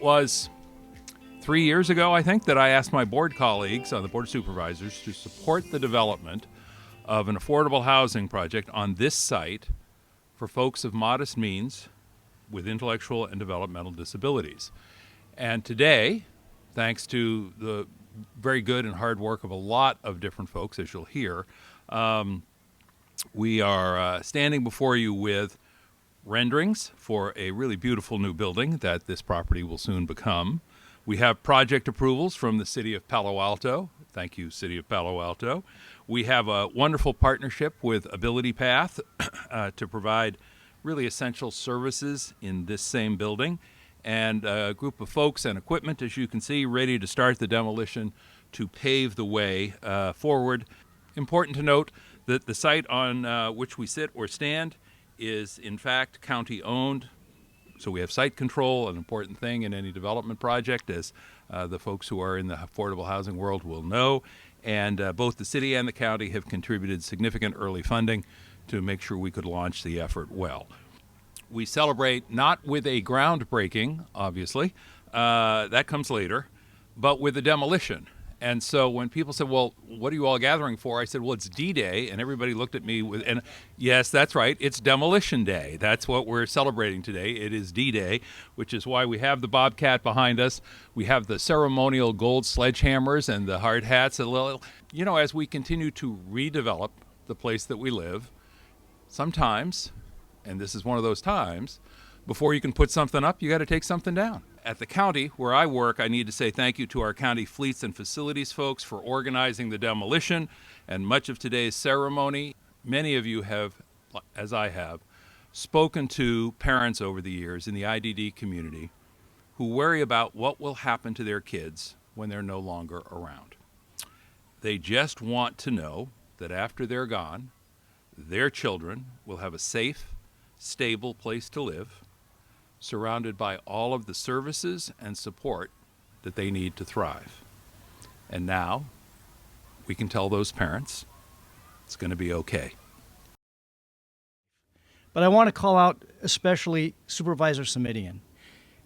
was 3 years ago, I think, that I asked my board colleagues on the Board of Supervisors to support the development of an affordable housing project on this site for folks of modest means with intellectual and developmental disabilities. And today, thanks to the very good and hard work of a lot of different folks, as you'll hear, we are standing before you with renderings for a really beautiful new building that this property will soon become. We have project approvals from the City of Palo Alto. Thank you, City of Palo Alto. We have a wonderful partnership with Ability Path to provide really essential services in this same building, and a group of folks and equipment, as you can see, ready to start the demolition to pave the way forward. Important to note that the site on which we sit or stand is in fact county owned, so we have site control, an important thing in any development project, as the folks who are in the affordable housing world will know, and both the city and the county have contributed significant early funding to make sure we could launch the effort well. We celebrate not with a groundbreaking, obviously, that comes later, but with a demolition. And so when people said, well, what are you all gathering for? I said, well, it's D-Day. And everybody looked at me and yes, that's right. It's Demolition Day. That's what we're celebrating today. It is D-Day, which is why we have the Bobcat behind us. We have the ceremonial gold sledgehammers and the hard hats. You know, as we continue to redevelop the place that we live, sometimes, and this is one of those times, before you can put something up, you got to take something down. At the county where I work, I need to say thank you to our county fleets and facilities folks for organizing the demolition and much of today's ceremony. Many of you have, as I have, spoken to parents over the years in the IDD community who worry about what will happen to their kids when they're no longer around. They just want to know that after they're gone, their children will have a safe, stable place to live, surrounded by all of the services and support that they need to thrive. And now we can tell those parents it's going to be okay. But I want to call out especially Supervisor Simidian.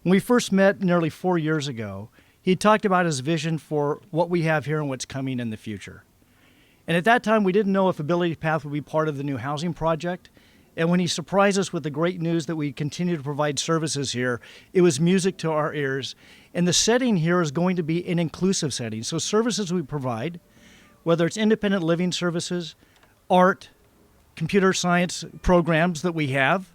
When we first met nearly 4 years ago, he talked about his vision for what we have here and what's coming in the future. And at that time, we didn't know if Ability Path would be part of the new housing project. And when he surprised us with the great news that we continue to provide services here, it was music to our ears. And the setting here is going to be an inclusive setting. So services we provide, whether it's independent living services, art, computer science programs that we have,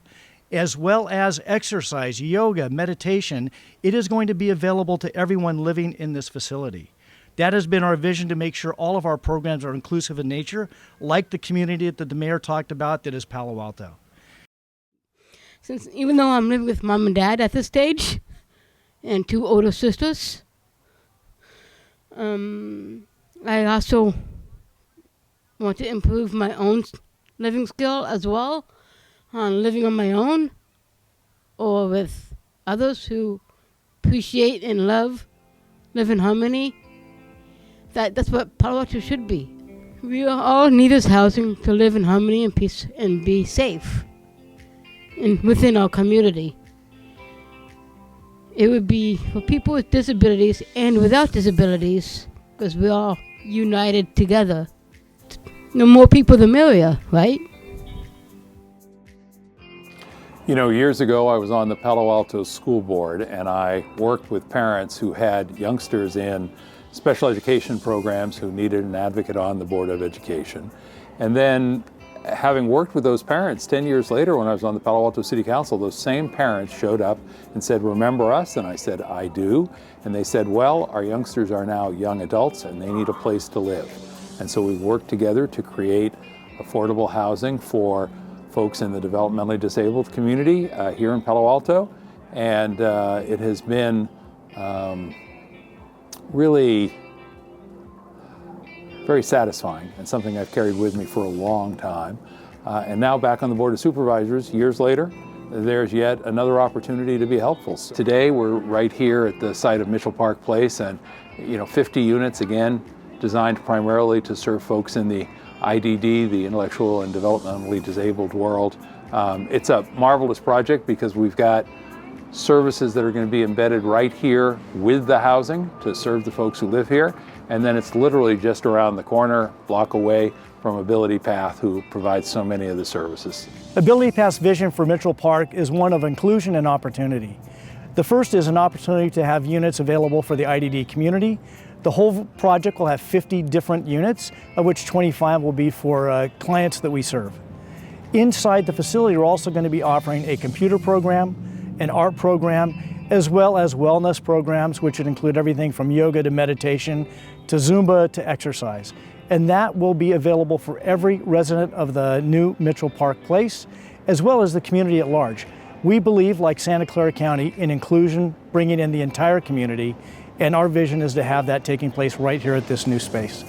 as well as exercise, yoga, meditation, it is going to be available to everyone living in this facility. That has been our vision, to make sure all of our programs are inclusive in nature, like the community that the mayor talked about that is Palo Alto. Since even though I'm living with mom and dad at this stage, and 2 older sisters, I also want to improve my own living skill as well, on living on my own or with others who appreciate and live in harmony. That's what Palo Alto should be. We all need this housing to live in harmony and peace and be safe within our community. It would be for people with disabilities and without disabilities, because we're all united together. The more people, the merrier, right? You know, years ago I was on the Palo Alto School Board, and I worked with parents who had youngsters in special education programs who needed an advocate on the Board of Education. And then, having worked with those parents 10 years later when I was on the Palo Alto City Council, those same parents showed up and said, "Remember us?" And I said, "I do." And they said, "Well, our youngsters are now young adults and they need a place to live." And so we worked together to create affordable housing for folks in the developmentally disabled community here in Palo Alto. And it has been really very satisfying and something I've carried with me for a long time. And now back on the Board of Supervisors, years later, there's yet another opportunity to be helpful. Today we're right here at the site of Mitchell Park Place, and 50 units, again, designed primarily to serve folks in the IDD, the intellectual and developmentally disabled world. It's a marvelous project because we've got services that are going to be embedded right here with the housing to serve the folks who live here. And then it's literally just around the corner, block away from Ability Path, who provides so many of the services. Ability Path's vision for Mitchell Park is one of inclusion and opportunity. The first is an opportunity to have units available for the IDD community. The whole project will have 50 different units, of which 25 will be for clients that we serve. Inside the facility, we're also going to be offering a computer program, an art program, as well as wellness programs, which would include everything from yoga to meditation to Zumba to exercise. And that will be available for every resident of the new Mitchell Park Place, as well as the community at large. We believe, like Santa Clara County, in inclusion, bringing in the entire community, and our vision is to have that taking place right here at this new space.